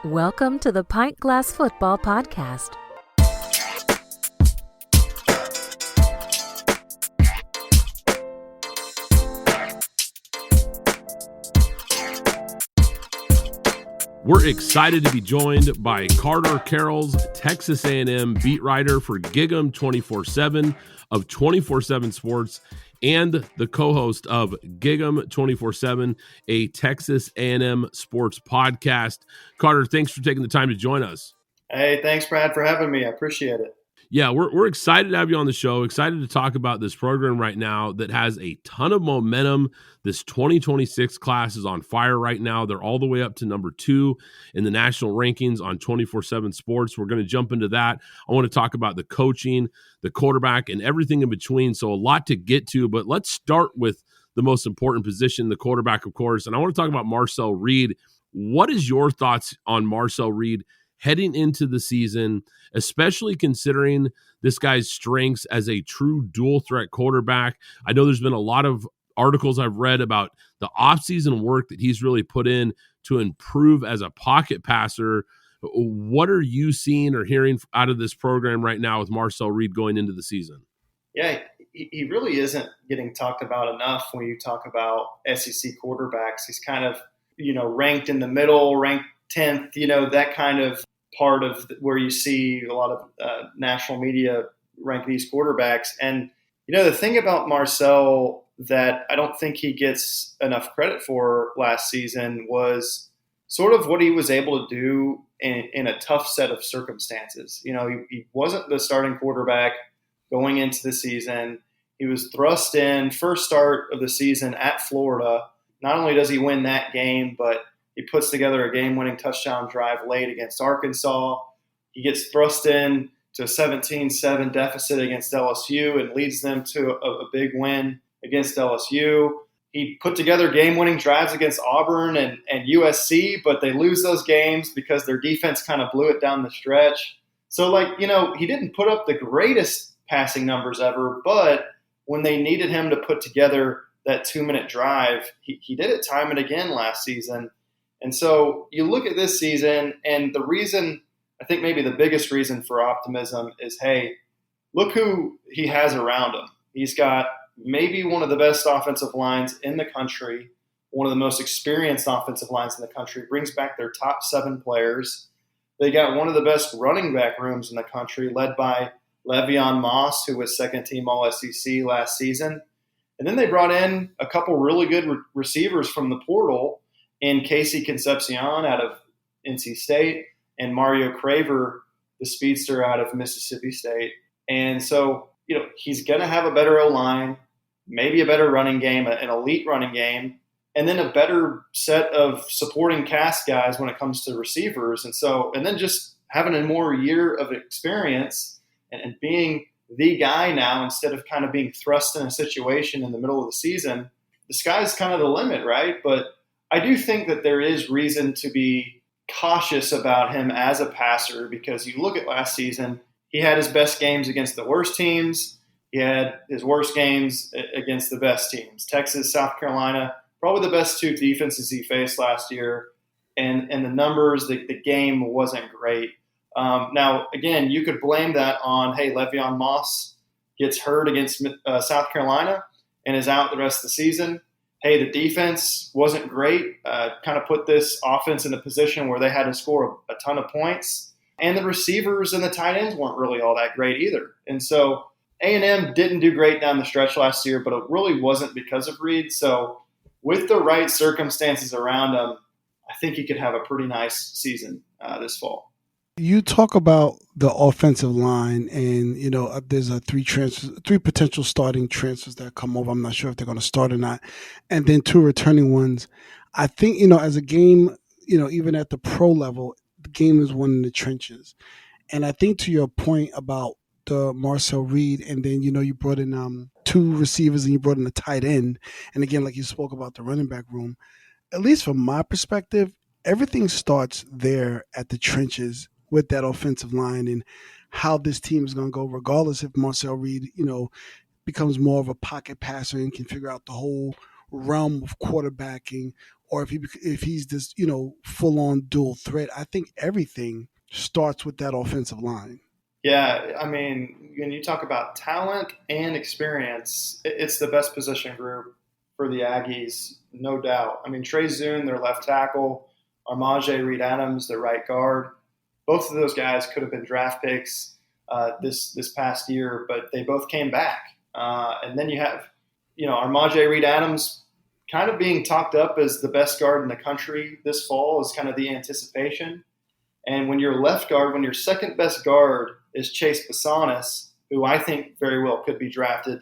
Welcome to the Pint Glass Football Podcast. We're excited to be joined by Carter Karels, Texas A&M beat writer for Gig'em 24/7 of 24/7 Sports and the co-host of Gig'em 24/7, a Texas A&M Sports Podcast. Carter, thanks for taking the time to join us. Hey, thanks, Brad, for having me. I appreciate it. Yeah, we're excited to have you on the show, excited to talk about this program right now that has a ton of momentum. This 2026 class is on fire right now. They're all the way up to number 2 in the national rankings on 24/7 Sports. We're going to jump into that. I want to talk about the coaching, the quarterback, and everything in between. So a lot to get to, but let's start with the most important position, the quarterback, of course. And I want to talk about Marcel Reed. What is your thoughts on Marcel Reed heading into the season, especially considering this guy's strengths as a true dual threat quarterback? I know there's been a lot of articles I've read about the offseason work that he's really put in to improve as a pocket passer. What are you seeing or hearing out of this program right now with Marcel Reed going into the season? Yeah, he really isn't getting talked about enough when you talk about SEC quarterbacks. He's kind of, ranked in the middle, ranked 10th, that kind of part of where you see a lot of national media rank these quarterbacks. And, the thing about Marcel that I don't think he gets enough credit for last season was sort of what he was able to do in a tough set of circumstances. He wasn't the starting quarterback going into the season. He was thrust in first start of the season at Florida. Not only does he win that game, but he puts together a game-winning touchdown drive late against Arkansas. He gets thrust in to a 17-7 deficit against LSU and leads them to a big win against LSU. He put together game-winning drives against Auburn and USC, but they lose those games because their defense kind of blew it down the stretch. So, he didn't put up the greatest passing numbers ever, but when they needed him to put together that 2-minute drive, he did it time and again last season. And so you look at this season, and the reason, I think maybe the biggest reason for optimism is, hey, look who he has around him. He's got maybe one of the best offensive lines in the country, one of the most experienced offensive lines in the country, brings back their top 7 players. They got one of the best running back rooms in the country, led by Le'Veon Moss, who was second-team All-SEC last season. And then they brought in a couple really good receivers from the portal in Casey Concepcion out of NC State and Mario Craver, the speedster out of Mississippi State. And so, he's going to have a better O-line, maybe a better running game, an elite running game, and then a better set of supporting cast guys when it comes to receivers. And then just having a more year of experience and being the guy now instead of kind of being thrust in a situation in the middle of the season, the sky's kind of the limit, right? But I do think that there is reason to be cautious about him as a passer because you look at last season, he had his best games against the worst teams. He had his worst games against the best teams. Texas, South Carolina, probably the best 2 defenses he faced last year. And the numbers, the game wasn't great. Now, again, you could blame that on, hey, Le'Veon Moss gets hurt against South Carolina and is out the rest of the season. Hey, the defense wasn't great, kind of put this offense in a position where they had to score a ton of points. And the receivers and the tight ends weren't really all that great either. And so A&M didn't do great down the stretch last year, but it really wasn't because of Reed. So with the right circumstances around him, I think he could have a pretty nice season this fall. You talk about the offensive line, and there's three potential starting transfers that come over. I'm not sure if they're going to start or not, and then 2 returning ones. I think as a game, even at the pro level, the game is won in the trenches. And I think to your point about the Marcel Reed, and then you brought in 2 receivers and you brought in a tight end, and again, like you spoke about the running back room. At least from my perspective, everything starts there at the trenches with that offensive line and how this team is going to go, regardless if Marcel Reed, becomes more of a pocket passer and can figure out the whole realm of quarterbacking, or if he's this, full on dual threat. I think everything starts with that offensive line. Yeah, I mean, when you talk about talent and experience, it's the best position group for the Aggies, no doubt. I mean, Trey Zune, their left tackle, Marcel Reed Adams, their right guard. Both of those guys could have been draft picks this past year, but they both came back. And then you have, Marcel Reed Adams kind of being talked up as the best guard in the country this fall is kind of the anticipation. And when your left guard, when your second best guard is Chase Basanis, who I think very well could be drafted,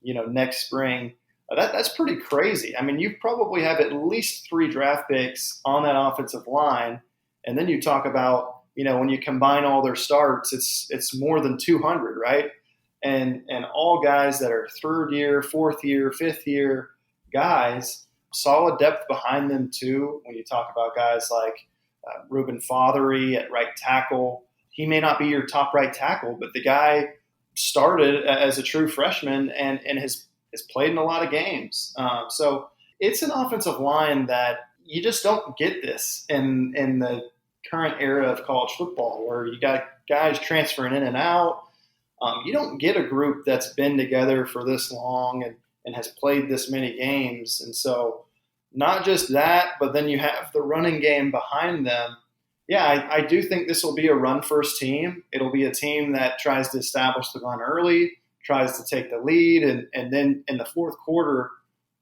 next spring, that's pretty crazy. I mean, you probably have at least 3 draft picks on that offensive line. And then you talk about, when you combine all their starts, it's more than 200, right? And all guys that are third year, fourth year, fifth year guys, solid depth behind them too. When you talk about guys like Reuben Fothery at right tackle, he may not be your top right tackle, but the guy started as a true freshman and has played in a lot of games. So it's an offensive line that you just don't get this in the current era of college football, where you got guys transferring in and out. You don't get a group that's been together for this long and has played this many games. And so not just that, but then you have the running game behind them. Yeah, I do think this will be a run-first team. It'll be a team that tries to establish the run early, tries to take the lead, and then in the fourth quarter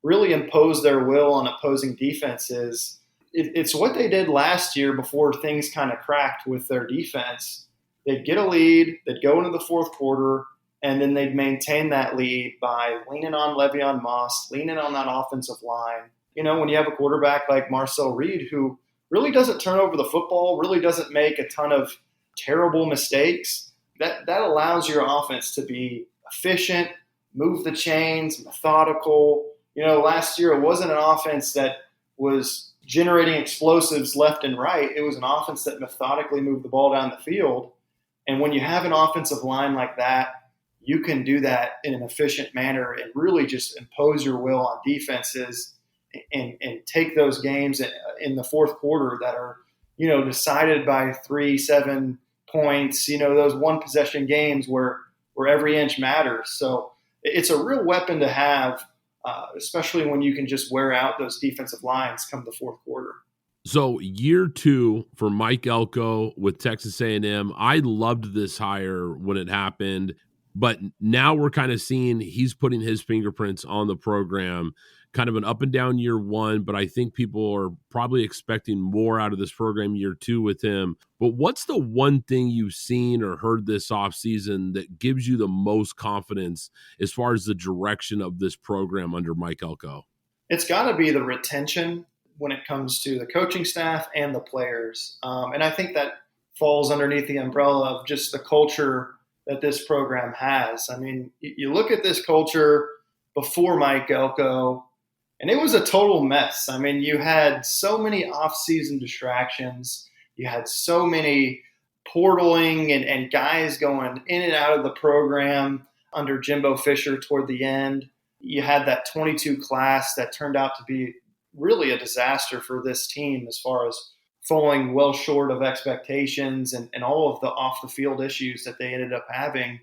really impose their will on opposing defenses. It's what they did last year before things kind of cracked with their defense. They'd get a lead, they'd go into the fourth quarter, and then they'd maintain that lead by leaning on Le'Veon Moss, leaning on that offensive line. When you have a quarterback like Marcel Reed, who really doesn't turn over the football, really doesn't make a ton of terrible mistakes, that allows your offense to be efficient, move the chains, methodical. Last year it wasn't an offense that was generating explosives left and right. It was an offense that methodically moved the ball down the field. And when you have an offensive line like that, you can do that in an efficient manner and really just impose your will on defenses and take those games in the fourth quarter that are, decided by 3-7 points, those one possession games where every inch matters. So it's a real weapon to have, especially when you can just wear out those defensive lines come the fourth quarter. So year 2 for Mike Elko with Texas A&M. I loved this hire when it happened, but now we're kind of seeing he's putting his fingerprints on the program. Kind of an up and down year 1, but I think people are probably expecting more out of this program year 2 with him. But what's the one thing you've seen or heard this offseason that gives you the most confidence as far as the direction of this program under Mike Elko? It's got to be the retention when it comes to the coaching staff and the players. And I think that falls underneath the umbrella of just the culture that this program has. I mean, you look at this culture before Mike Elko, and it was a total mess. I mean, you had so many off-season distractions. You had so many portaling and guys going in and out of the program under Jimbo Fisher toward the end. You had that 22 class that turned out to be really a disaster for this team as far as falling well short of expectations and all of the off-the-field issues that they ended up having.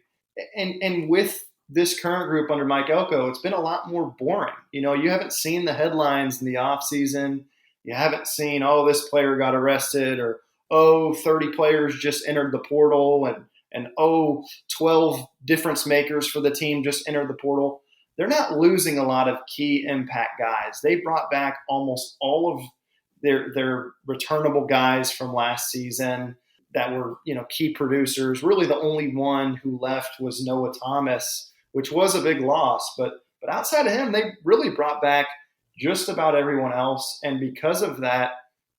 And with this current group under Mike Elko, it's been a lot more boring. You haven't seen the headlines in the offseason. You haven't seen, this player got arrested, or, 30 players just entered the portal, and 12 difference makers for the team just entered the portal. They're not losing a lot of key impact guys. They brought back almost all of their returnable guys from last season that were, key producers. Really the only one who left was Noah Thomas, which was a big loss. But outside of him, they really brought back just about everyone else. And because of that,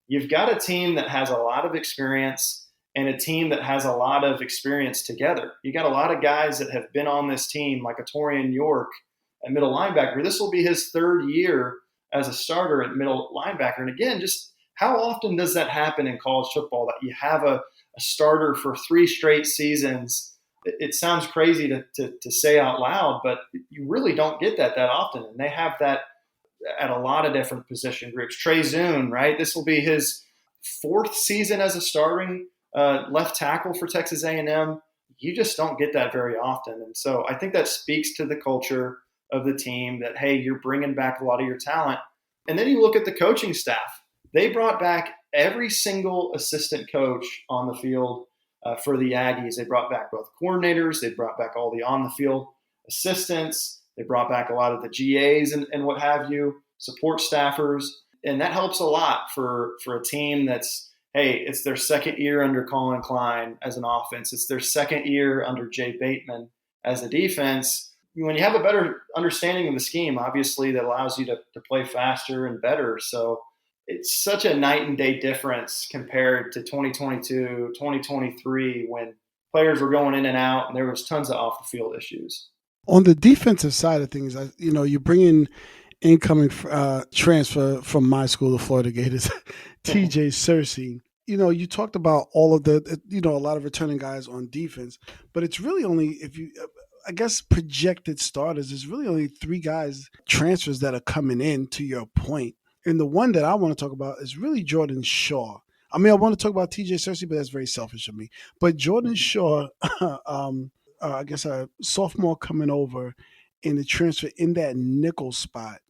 you've got a team that has a lot of experience and a team that has a lot of experience together. You got a lot of guys that have been on this team, like a Torian York at middle linebacker. This will be his 3rd year as a starter at middle linebacker. And again, just how often does that happen in college football, that you have a starter for 3 straight seasons? It sounds crazy to say out loud, but you really don't get that often. And they have that at a lot of different position groups. Trey Zune, right? This will be his 4th season as a starting left tackle for Texas A&M. You just don't get that very often. And so I think that speaks to the culture of the team that, hey, you're bringing back a lot of your talent. And then you look at the coaching staff. They brought back every single assistant coach on the field for the Aggies. They brought back both coordinators. They brought back all the on-the-field assistants. They brought back a lot of the GAs and what have you, support staffers. And that helps a lot for a team that's, hey, it's their 2nd year under Colin Klein as an offense. It's their 2nd year under Jay Bateman as a defense. When you have a better understanding of the scheme, obviously that allows you to play faster and better. So it's such a night and day difference compared to 2022, 2023, when players were going in and out and there was tons of off the field issues. On the defensive side of things, you bring in incoming transfer from my school, the Florida Gators, TJ Searcy. You talked about all of the, a lot of returning guys on defense, but it's really only, projected starters, there's really only 3 guys, transfers that are coming in, to your point. And the one that I want to talk about is really Jordan Shaw. I mean, I want to talk about TJ Searcy, but that's very selfish of me. But Jordan Shaw, a sophomore coming over in the transfer in that nickel spot.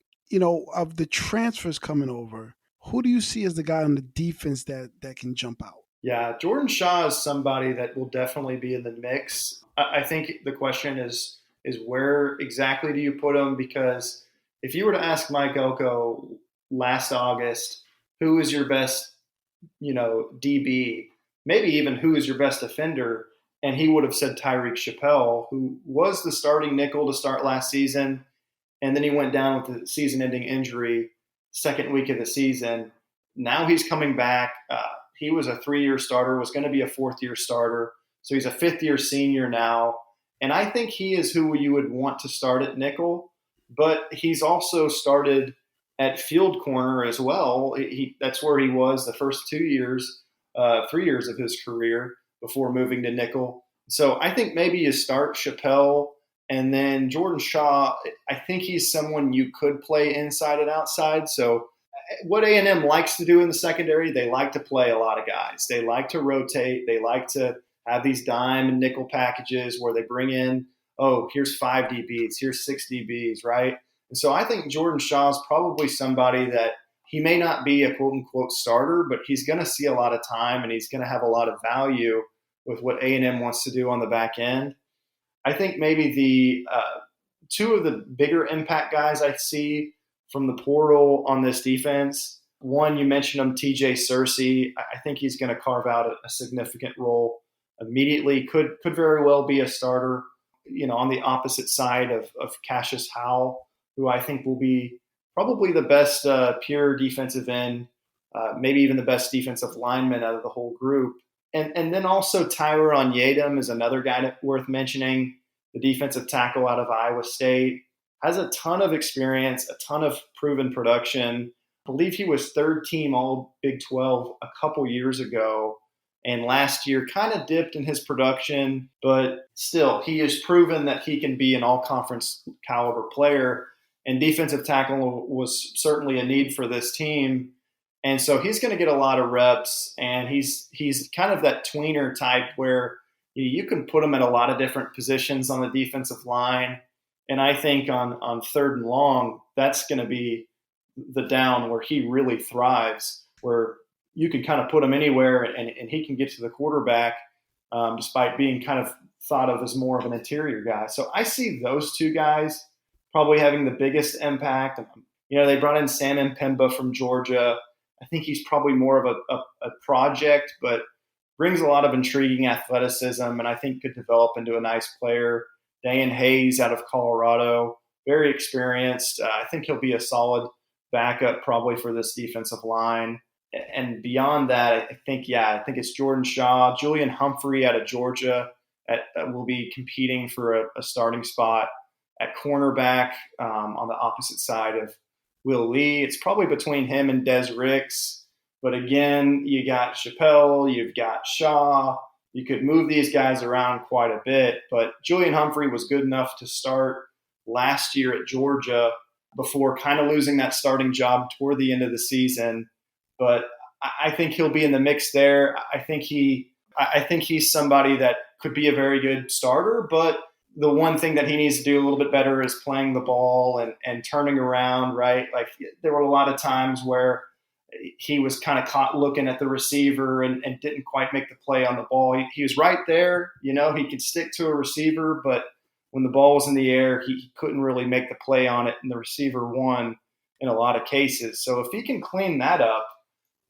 Of the transfers coming over, who do you see as the guy on the defense that can jump out? Yeah, Jordan Shaw is somebody that will definitely be in the mix. I think the question is where exactly do you put him? Because if you were to ask Mike Elko last August, who is your best, DB, maybe even who is your best defender, and he would have said Tyreek Chappelle, who was the starting nickel to start last season, and then he went down with the season-ending injury 2nd week of the season. Now he's coming back. He was a 3-year starter, was going to be a 4th-year starter. So he's a 5th-year senior now. And I think he is who you would want to start at nickel. But he's also started at field corner as well. That's where he was the first 3 years of his career before moving to nickel. So I think maybe you start Chappelle, and then Jordan Shaw, I think he's someone you could play inside and outside. So what A&M likes to do in the secondary, they like to play a lot of guys. They like to rotate. They like to have these dime and nickel packages where they bring in, here's 5 DBs, here's 6 DBs, right? And so I think Jordan Shaw is probably somebody that he may not be a quote-unquote starter, but he's going to see a lot of time and he's going to have a lot of value with what A&M wants to do on the back end. I think maybe the 2 of the bigger impact guys I see from the portal on this defense, one, you mentioned him, TJ Searcy. I think he's going to carve out a significant role immediately. Could very well be a starter, on the opposite side of Cassius Howell, who I think will be probably the best pure defensive end, maybe even the best defensive lineman out of the whole group. And then also Tyler Onyedem is another guy worth mentioning, the defensive tackle out of Iowa State. Has a ton of experience, a ton of proven production. I believe he was 3rd team All Big 12 a couple years ago. And last year kind of dipped in his production, but still he has proven that he can be an all-conference caliber player. And defensive tackle was certainly a need for this team. And so he's going to get a lot of reps, and he's kind of that tweener type where you can put him at a lot of different positions on the defensive line. And I think on 3rd and long, that's going to be the down where he really thrives, where you can kind of put him anywhere and he can get to the quarterback despite being kind of thought of as more of an interior guy. So I see those 2 guys probably having the biggest impact. They brought in Sam Mpemba from Georgia. I think he's probably more of a project, but brings a lot of intriguing athleticism and I think could develop into a nice player. Dan Hayes out of Colorado, very experienced. I think he'll be a solid backup probably for this defensive line. And beyond that, I think it's Jordan Shaw. Julian Humphrey out of Georgia will be competing for a starting spot at cornerback on the opposite side of Will Lee. It's probably between him and Des Ricks. But again, you got Chappelle, you've got Shaw. You could move these guys around quite a bit. But Julian Humphrey was good enough to start last year at Georgia. before kind of losing that starting job toward the end of the season. But I think he'll be in the mix there. I think he's somebody that could be a very good starter, but the one thing that he needs to do a little bit better is playing the ball and turning around, right? Like there were a lot of times where he was kind of caught looking at the receiver and didn't quite make the play on the ball. He was right there, he could stick to a receiver, but when the ball was in the air, he couldn't really make the play on it, and the receiver won in a lot of cases. So if he can clean that up,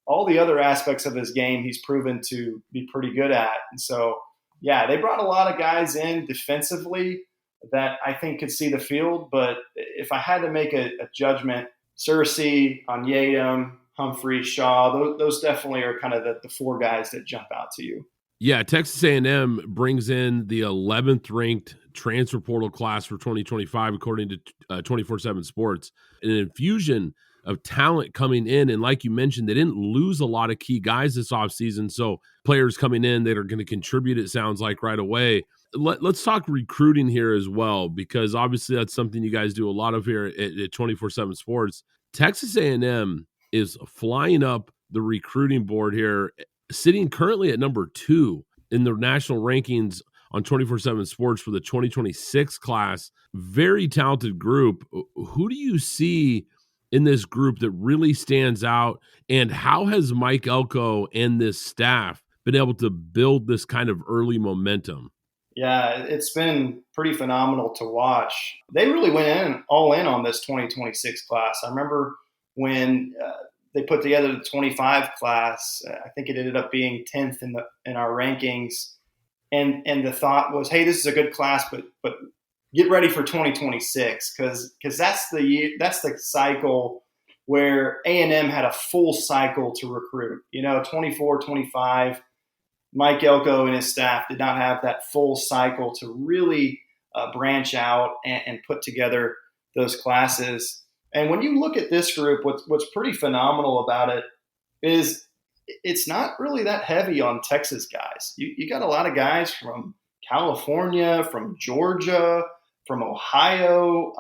all the other aspects of his game he's proven to be pretty good at. And so, yeah, they brought a lot of guys in defensively that I think could see the field. But if I had to make a judgment, Cersei, Onyedem, Humphrey, Shaw, those definitely are kind of the four guys that jump out to you. Yeah, Texas A&M brings in the 11th ranked transfer portal class for 2025, according to 24/7 Sports. An infusion of talent coming in. And like you mentioned, they didn't lose a lot of key guys this offseason. So players coming in that are going to contribute, it sounds like, right away. Let's talk recruiting here as well, because obviously that's something you guys do a lot of here at 24/7 Sports. Texas A&M is flying up the recruiting board here, sitting currently at number 2 in the national rankings on 24/7 Sports for the 2026 class. Very talented group. Who do you see in this group that really stands out, and how has Mike Elko and this staff been able to build this kind of early momentum? Yeah, it's been pretty phenomenal to watch. They really went all in on this 2026 class. I remember when they put together the 25 class, I think it ended up being 10th in our rankings. And the thought was, hey, this is a good class, but get ready for 2026 because that's the cycle where A&M had a full cycle to recruit. 24, 25, Mike Elko and his staff did not have that full cycle to really branch out and put together those classes. And when you look at this group, what's pretty phenomenal about it is it's not really that heavy on Texas guys. You got a lot of guys from California, from Georgia, from Ohio,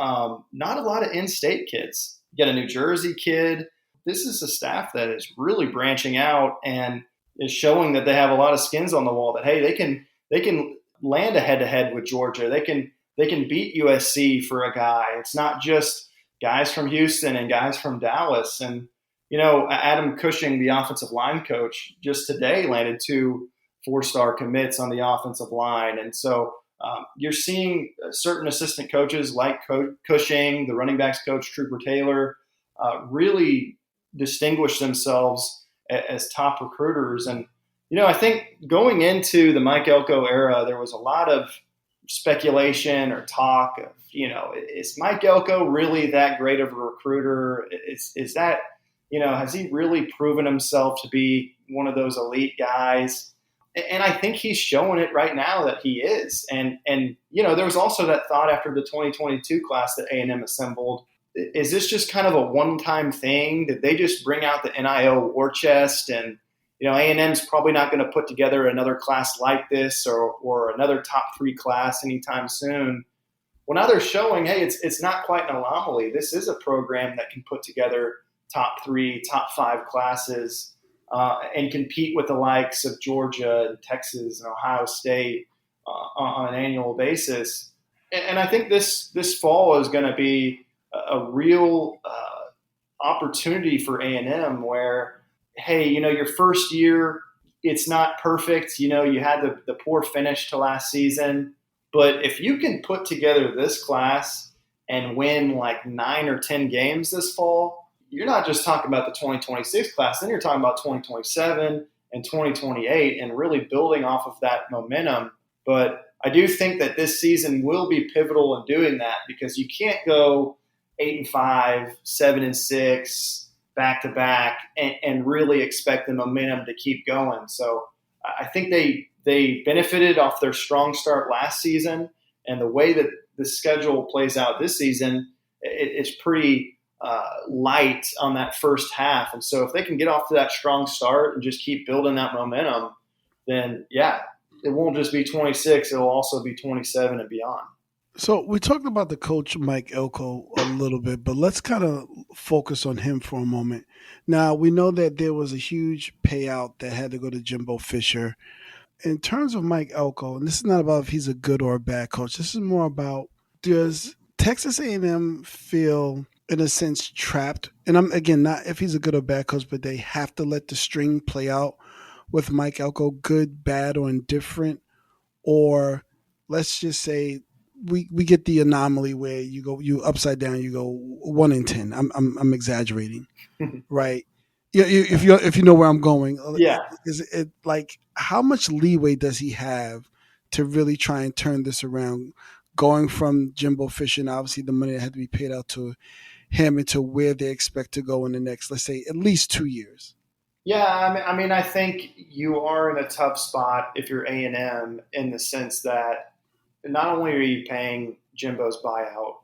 not a lot of in-state kids. You got a New Jersey kid. This is a staff that is really branching out and is showing that they have a lot of skins on the wall, that, hey, they can land a head-to-head with Georgia. They can beat USC for a guy. It's not just guys from Houston and guys from Dallas. And, Adam Cushing, the offensive line coach, just today landed 2 4-star commits on the offensive line. And so you're seeing certain assistant coaches like Cushing, the running backs coach, Trooper Taylor, really distinguish themselves as top recruiters. And, I think going into the Mike Elko era, there was a lot of speculation or talk of, is Mike Elko really that great of a recruiter? Is that, has he really proven himself to be one of those elite guys? And I think he's showing it right now that he is. And there was also that thought after the 2022 class that A&M assembled. Is this just kind of a one-time thing? Did they just bring out the NIL war chest? And, A&M's probably not going to put together another class like this or another top 3 class anytime soon. Well, now they're showing, hey, it's not quite an anomaly. This is a program that can put together top 3, top 5 classes and compete with the likes of Georgia and Texas and Ohio State on an annual basis. And I think this fall is going to be a real opportunity for A&M where, hey, your first year, it's not perfect. You had the poor finish to last season. But if you can put together this class and win like 9 or 10 games this fall, you're not just talking about the 2026 class. Then you're talking about 2027 and 2028 and really building off of that momentum. But I do think that this season will be pivotal in doing that because you can't go 8-5, 7-6 back to back and really expect the momentum to keep going. So I think they benefited off their strong start last season, and the way that the schedule plays out this season, it's pretty light on that first half. And so if they can get off to that strong start and just keep building that momentum, then yeah, it won't just be 26, it'll also be 27 and beyond. So we talked about the coach Mike Elko a little bit, but let's kind of focus on him for a moment. Now we know that there was a huge payout that had to go to Jimbo Fisher. In terms of Mike Elko, and this is not about if he's a good or a bad coach. This is more about, does Texas A&M feel in a sense trapped? And I'm again not if he's a good or bad coach, but they have to let the string play out with Mike Elko, good, bad, or indifferent, or let's just say we get the anomaly where you upside down, you go 1 in 10. I'm exaggerating, right? Yeah, if you know where I'm going, Yeah. is it like how much leeway does he have to really try and turn this around, going from Jimbo Fisher and obviously the money that had to be paid out to him into where they expect to go in the next, let's say, at least 2 years? Yeah, I think you are in a tough spot if you're A&M in the sense that not only are you paying Jimbo's buyout,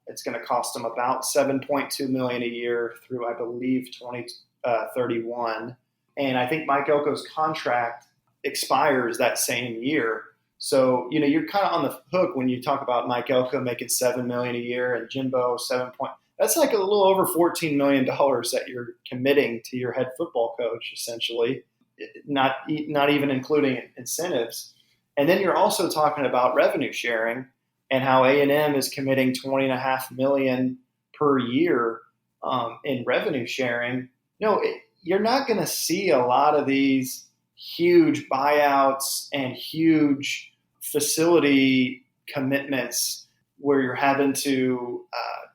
it's going to cost him about $7.2 million a year through, I believe, 2031, and I think Mike Elko's contract expires that same year. So you're kind of on the hook when you talk about Mike Elko making $7 million a year and Jimbo 7. That's like a little over $14 million that you're committing to your head football coach, essentially, not even including incentives. And then you're also talking about revenue sharing and how A&M is committing $20.5 million per year in revenue sharing. You're not going to see a lot of these huge buyouts and huge facility commitments where you're having to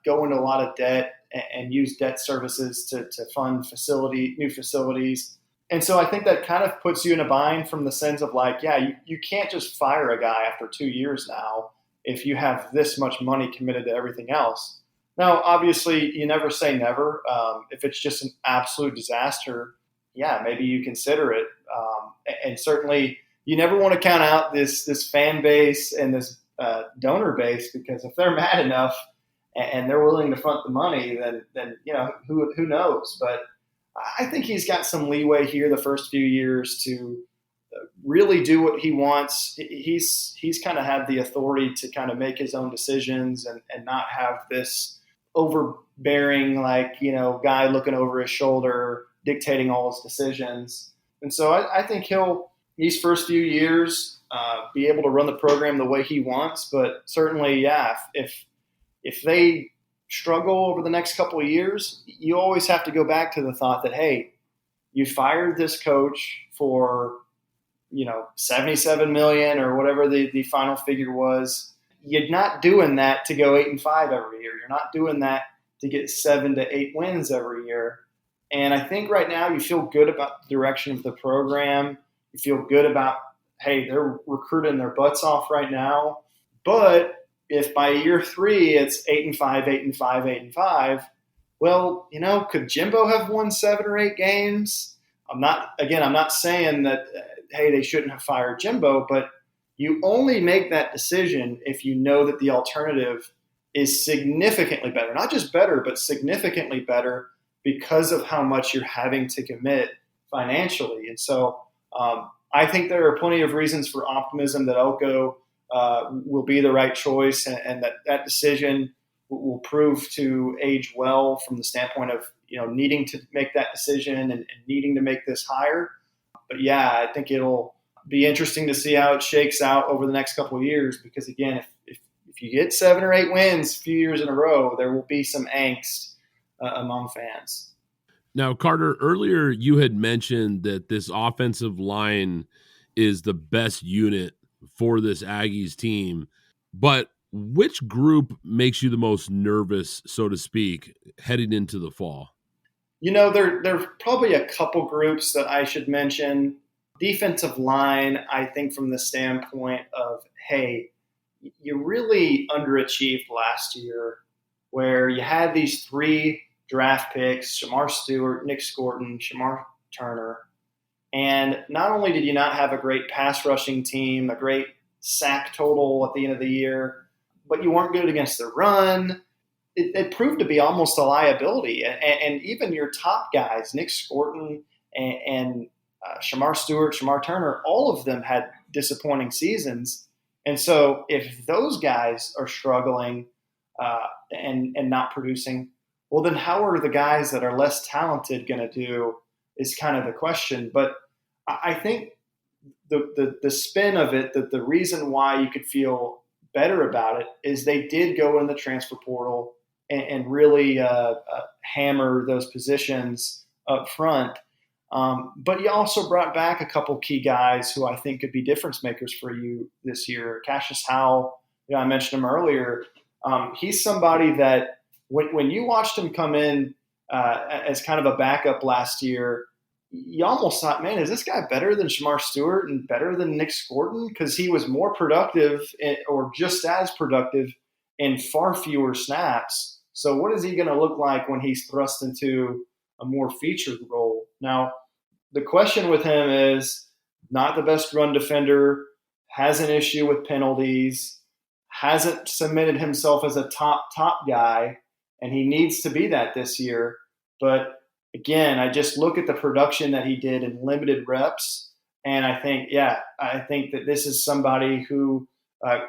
go into a lot of debt and use debt services to fund new facilities. And so I think that kind of puts you in a bind from the sense of like, yeah, you can't just fire a guy after 2 years now if you have this much money committed to everything else. Now, obviously, you never say never. If it's just an absolute disaster, yeah, maybe you consider it. And certainly, you never want to count out this fan base and this donor base, because if they're mad enough and they're willing to front the money, then who knows? But I think he's got some leeway here the first few years to really do what he wants. He's kind of had the authority to kind of make his own decisions and not have this overbearing guy looking over his shoulder dictating all his decisions. And so I think he'll, these first few years, be able to run the program the way he wants. But certainly, yeah, if they struggle over the next couple of years, you always have to go back to the thought that, hey, you fired this coach for, $77 million or whatever the final figure was. You're not doing that to go 8-5 every year. You're not doing that to get 7 to 8 wins every year. And I think right now you feel good about the direction of the program. You feel good about, hey, they're recruiting their butts off right now. But if by year 3 it's 8-5, 8-5, 8-5, well, could Jimbo have won 7 or 8 games? I'm not saying that, hey, they shouldn't have fired Jimbo, but you only make that decision if you know that the alternative is significantly better. Not just better, but significantly better because of how much you're having to commit financially. And so I think there are plenty of reasons for optimism that Elko will be the right choice, and that decision will prove to age well from the standpoint of needing to make that decision and needing to make this hire. But yeah, I think it'll be interesting to see how it shakes out over the next couple of years, because again, if you get 7 or 8 wins a few years in a row, there will be some angst among fans. Now, Carter, earlier you had mentioned that this offensive line is the best unit for this Aggies team, but which group makes you the most nervous, so to speak, heading into the fall? There's probably a couple groups that I should mention. Defensive line, I think from the standpoint of, hey, you really underachieved last year where you had these 3 draft picks, Shamar Stewart, Nick Scorton, Shamar Turner. And not only did you not have a great pass rushing team, a great sack total at the end of the year, but you weren't good against the run. It proved to be almost a liability. And even your top guys, Nick Scorton and Shamar Stewart, Shamar Turner, all of them had disappointing seasons. And so if those guys are struggling and not producing, well, then how are the guys that are less talented going to do is kind of the question. But I think the spin of it, the reason why you could feel better about it is they did go in the transfer portal and really hammer those positions up front. But you also brought back a couple key guys who I think could be difference makers for you this year. Cassius Howell, I mentioned him earlier. He's somebody that when you watched him come in as kind of a backup last year, you almost thought, man, is this guy better than Shamar Stewart and better than Nick Scorton? Because he was more productive or just as productive in far fewer snaps. So what is he going to look like when he's thrust into a more featured role? Now, the question with him is not the best run defender, has an issue with penalties, hasn't submitted himself as a top guy, and he needs to be that this year. But again, I just look at the production that he did in limited reps, and I think that this is somebody who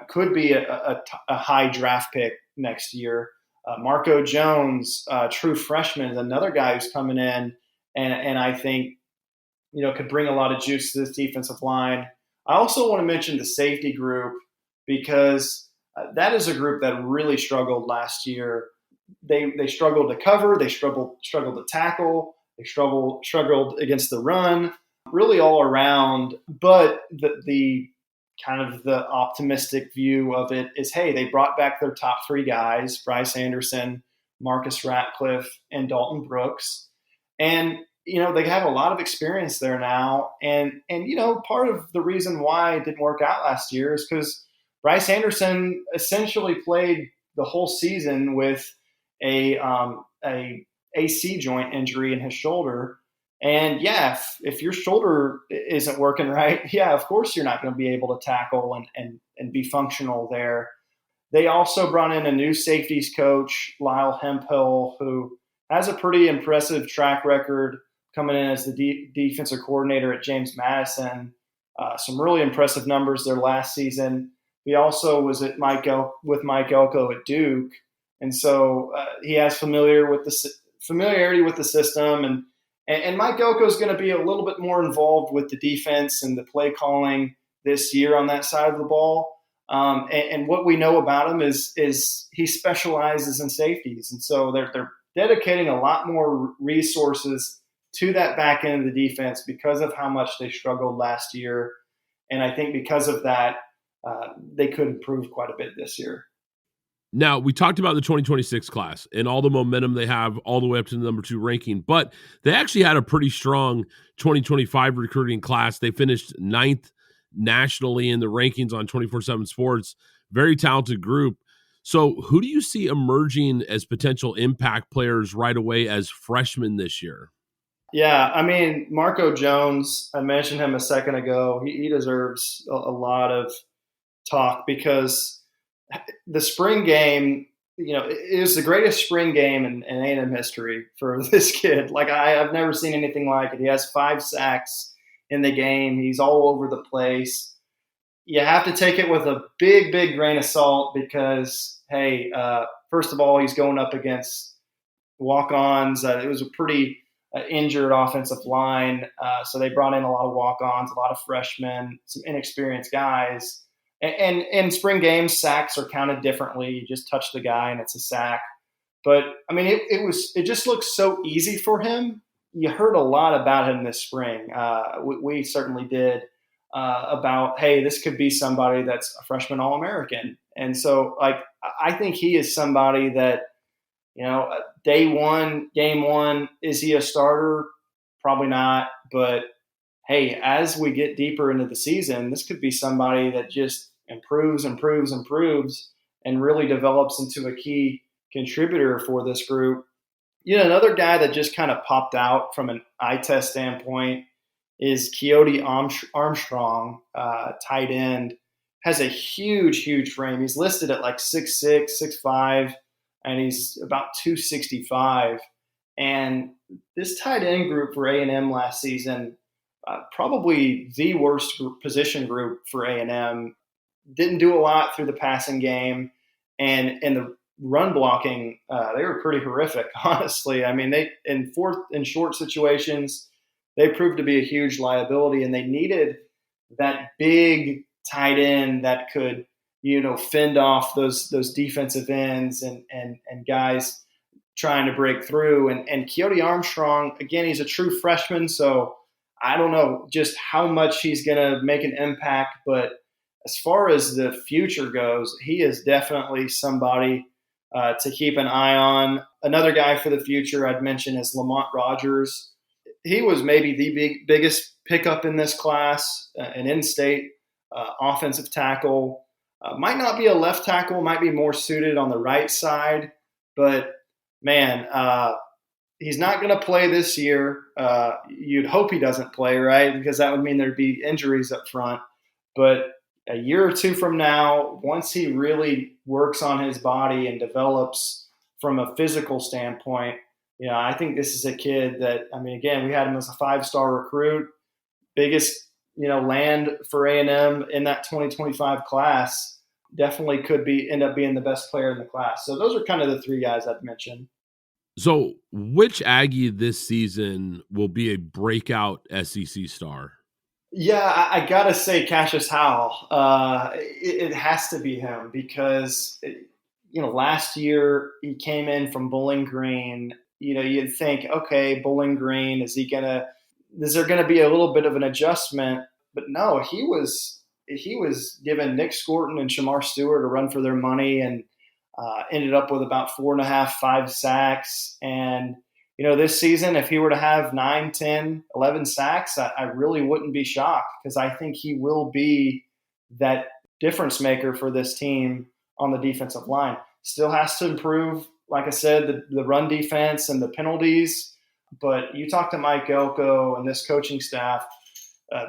could be a high draft pick next year. Marco Jones, true freshman, is another guy who's coming in, and I think could bring a lot of juice to this defensive line. I also want to mention the safety group because that is a group that really struggled last year. They struggled to cover, they struggled to tackle, they struggled against the run, really all around. But the kind of the optimistic view of it is, hey, they brought back their top three guys, Bryce Anderson, Marcus Ratcliffe, and Dalton Brooks. And, they have a lot of experience there now. And part of the reason why it didn't work out last year is because Bryce Anderson essentially played the whole season with a AC joint injury in his shoulder. And if your shoulder isn't working right, of course you're not going to be able to tackle and be functional there. They also brought in a new safeties coach, Lyle Hemphill, who has a pretty impressive track record coming in as the defensive coordinator at James Madison. Some really impressive numbers there last season. He also was at Mike Elko at Duke. And so he has familiarity with the system, and Mike Elko is going to be a little bit more involved with the defense and the play calling this year on that side of the ball. And what we know about him is he specializes in safeties, and so they're dedicating a lot more resources to that back end of the defense because of how much they struggled last year. And I think because of that, they could improve quite a bit this year. Now, we talked about the 2026 class and all the momentum they have all the way up to the number 2 ranking, but they actually had a pretty strong 2025 recruiting class. They finished 9th nationally in the rankings on 24/7 Sports. Very talented group. So who do you see emerging as potential impact players right away as freshmen this year? Yeah, I mean, Marco Jones, I mentioned him a second ago. He deserves a lot of talk because the spring game, it was the greatest spring game in A&M history for this kid. Like, I've never seen anything like it. He has 5 sacks in the game. He's all over the place. You have to take it with a big, big grain of salt because, hey, first of all, he's going up against walk-ons. It was a pretty injured offensive line, so they brought in a lot of walk-ons, a lot of freshmen, some inexperienced guys. And in spring games, sacks are counted differently. You just touch the guy and it's a sack. But I mean, it just looks so easy for him. You heard a lot about him this spring. We certainly did about, hey, this could be somebody that's a freshman All-American. And so, I think he is somebody that, day one, game one, is he a starter? Probably not. But hey, as we get deeper into the season, this could be somebody that just improves, and really develops into a key contributor for this group. Another guy that just kind of popped out from an eye test standpoint is Keoti Armstrong, tight end. Has a huge frame. He's listed at like 6'6", 6'5", and he's about 265. And this tight end group for A&M last season, probably the worst position group for A&M. didn't do a lot through the passing game, and the run blocking, they were pretty horrific, honestly. I mean, they in short situations, they proved to be a huge liability, and they needed that big tight end that could, fend off those defensive ends and guys trying to break through. And Keody Armstrong, again, he's a true freshman, so I don't know just how much he's going to make an impact, but as far as the future goes, he is definitely somebody to keep an eye on. Another guy for the future I'd mention is Lamont Rogers. He was maybe the biggest pickup in this class, an in-state offensive tackle. Might not be a left tackle, might be more suited on the right side, but man, he's not going to play this year. You'd hope he doesn't play, right? Because that would mean there'd be injuries up front. But a year or two from now, once he really works on his body and develops from a physical standpoint, I think this is a kid that, again, we had him as a 5-star recruit, biggest, land for A&M in that 2025 class. Definitely could end up being the best player in the class. So those are kind of the three guys I'd mentioned. So which Aggie this season will be a breakout SEC star? Yeah, I got to say Cassius Howell. It has to be him because, last year he came in from Bowling Green. You'd think, okay, Bowling Green, is there going to be a little bit of an adjustment? But no, he was given Nick Scorton and Shamar Stewart a run for their money and ended up with about 4.5, 5 sacks. And, this season, if he were to have 9, 10, 11 sacks, I really wouldn't be shocked because I think he will be that difference maker for this team on the defensive line. Still has to improve, like I said, the run defense and the penalties. But you talk to Mike Elko and this coaching staff,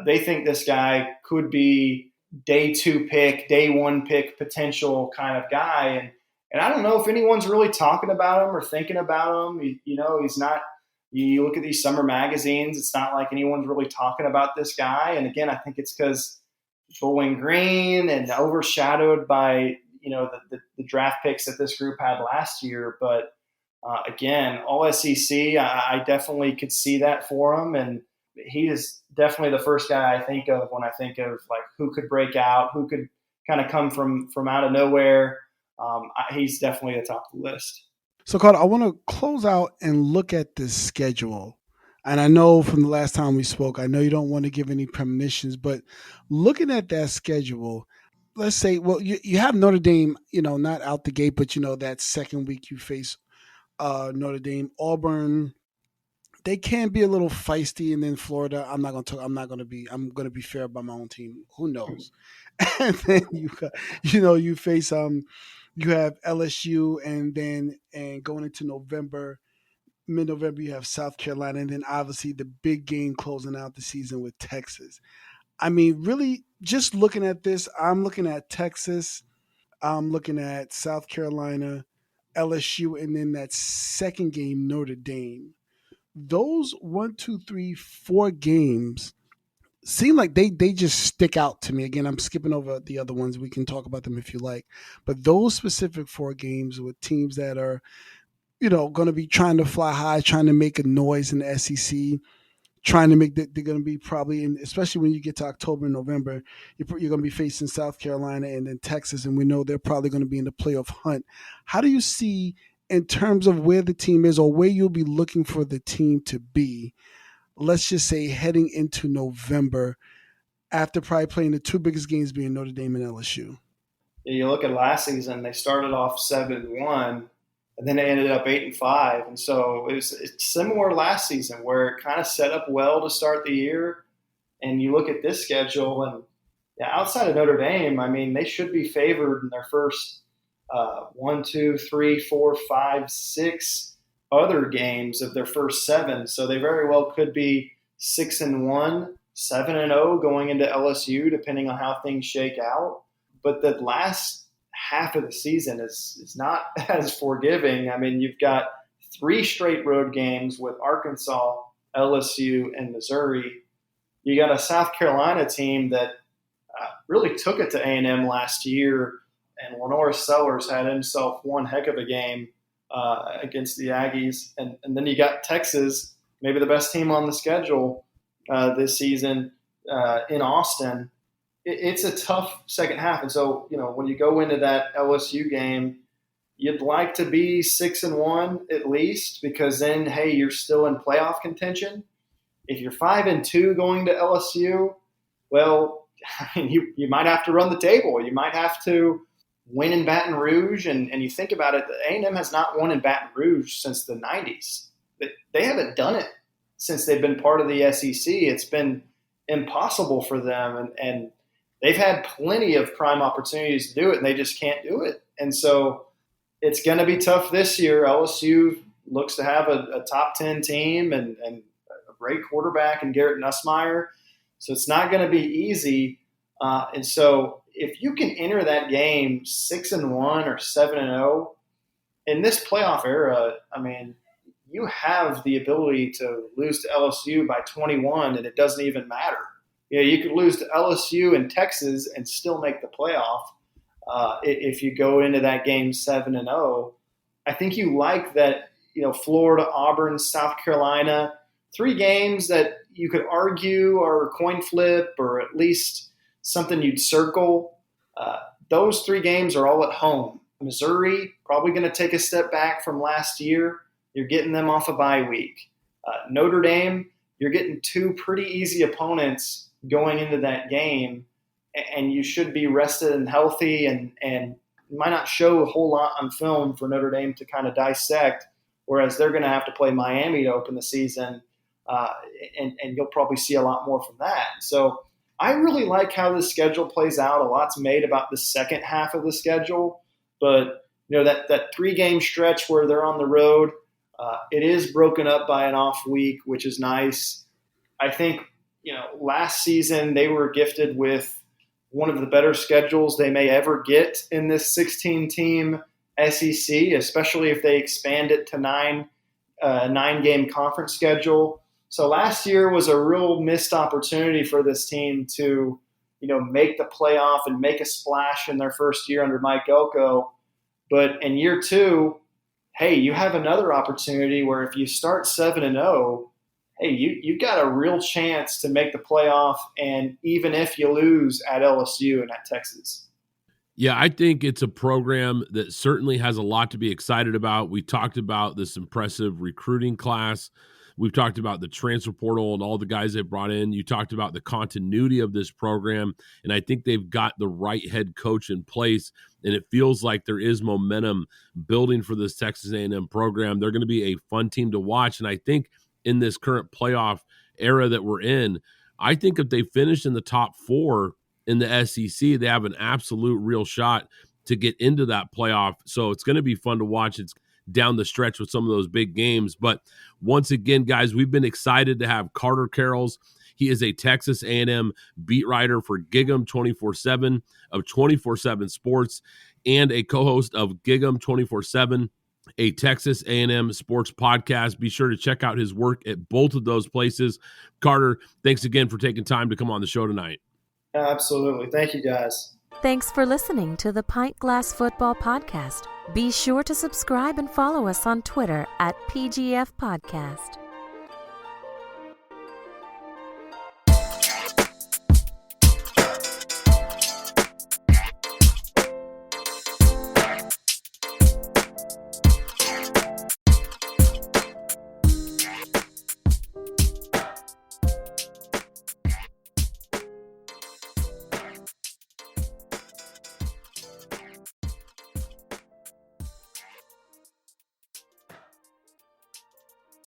they think this guy could be day 2 pick, day 1 pick potential kind of guy. And I don't know if anyone's really talking about him or thinking about him. He's not – you look at these summer magazines, it's not like anyone's really talking about this guy. And, again, I think it's because Bowling Green and overshadowed by, the draft picks that this group had last year. But, again, all SEC, I definitely could see that for him. And he is definitely the first guy I think of when I think of, like, who could break out, who could kind of come from out of nowhere. He's definitely at the top of the list. So, Carter, I want to close out and look at this schedule. And I know from the last time we spoke, I know you don't want to give any premonitions, but looking at that schedule, let's say, well, you have Notre Dame, not out the gate, but, that second week you face Notre Dame, Auburn. They can be a little feisty, and then Florida. I'm going to be fair by my own team. Who knows? And then you face you have LSU, and going into mid-November, you have South Carolina, and then obviously the big game closing out the season with Texas. Really, just looking at this, I'm looking at Texas, I'm looking at South Carolina, LSU, and then that second game, Notre Dame. Those 1, 2, 3, 4 games seem like they just stick out to me. Again, I'm skipping over the other ones. We can talk about them if you like. But those specific 4 games with teams that are, going to be trying to fly high, trying to make a noise in the SEC, trying to make that they're going to be probably in, especially when you get to October and November, you're going to be facing South Carolina and then Texas, and we know they're probably going to be in the playoff hunt. How do you see, in terms of where the team is or where you'll be looking for the team to be, let's just say heading into November, after probably playing the 2 biggest games being Notre Dame and LSU? You look at last season, they started off 7-1, and then they ended up 8-5. And so it's similar last season where it kind of set up well to start the year. And you look at this schedule, and outside of Notre Dame, they should be favored in their first 1, 2, 3, 4, 5, 6 other games of their first 7. So they very well could be 6-1, 7-0 going into LSU, depending on how things shake out. But the last half of the season is not as forgiving. You've got 3 straight road games with Arkansas, LSU, and Missouri. You got a South Carolina team that really took it to A&M last year. And Lenore Sellers had himself one heck of a game against the Aggies. And then you got Texas, maybe the best team on the schedule this season in Austin. It's a tough second half. And so, when you go into that LSU game, you'd like to be 6-1 at least, because then, hey, you're still in playoff contention. If you're 5-2 going to LSU, well, you might have to run the table. You might have to win in Baton Rouge. And you think about it, A&M has not won in Baton Rouge since the 90s. They haven't done it since they've been part of the SEC. It's been impossible for them. And they've had plenty of prime opportunities to do it, and they just can't do it. And so it's going to be tough this year. LSU looks to have a top 10 team and a great quarterback in Garrett Nussmeier. So it's not going to be easy. And so if you can enter that game 6-1 or 7-0 in this playoff era, you have the ability to lose to LSU by 21, and it doesn't even matter. You could lose to LSU and Texas and still make the playoff if you go into that game 7-0. I think you like that, Florida, Auburn, South Carolina, 3 games that you could argue are a coin flip or at least something you'd circle. Those 3 games are all at home. Missouri, probably going to take a step back from last year. You're getting them off a bye week. Notre Dame, you're getting 2 pretty easy opponents going into that game, and you should be rested and healthy, and might not show a whole lot on film for Notre Dame to kind of dissect, whereas they're going to have to play Miami to open the season, and you'll probably see a lot more from that. So I really like how the schedule plays out. A lot's made about the second half of the schedule, but that 3-game stretch where they're on the road, it is broken up by an off week, which is nice. I think, last season they were gifted with one of the better schedules they may ever get in this 16-team SEC, especially if they expand it to 9-game conference schedule. So last year was a real missed opportunity for this team to, make the playoff and make a splash in their first year under Mike Elko. But in year 2, hey, you have another opportunity where if you start 7-0, hey, you've got a real chance to make the playoff, and even if you lose at LSU and at Texas. Yeah, I think it's a program that certainly has a lot to be excited about. We talked about this impressive recruiting class. We've talked about the transfer portal and all the guys they brought in. You talked about the continuity of this program, and I think they've got the right head coach in place, and it feels like there is momentum building for this Texas A&M program. They're going to be a fun team to watch, and I think in this current playoff era that we're in, I think if they finish in the top 4 in the SEC, they have an absolute real shot to get into that playoff. So it's going to be fun to watch. It's down the stretch with some of those big games. But once again, guys, we've been excited to have Carter Karels. He is a Texas A&M beat writer for Gig'em 24/7 of 24/7 Sports and a co-host of Gig'em 24/7, a Texas A&M Sports Podcast. Be sure to check out his work at both of those places. Carter, thanks again for taking time to come on the show tonight. Absolutely. Thank you, guys. Thanks for listening to the Pint Glass Football Podcast. Be sure to subscribe and follow us on Twitter at PGF Podcast.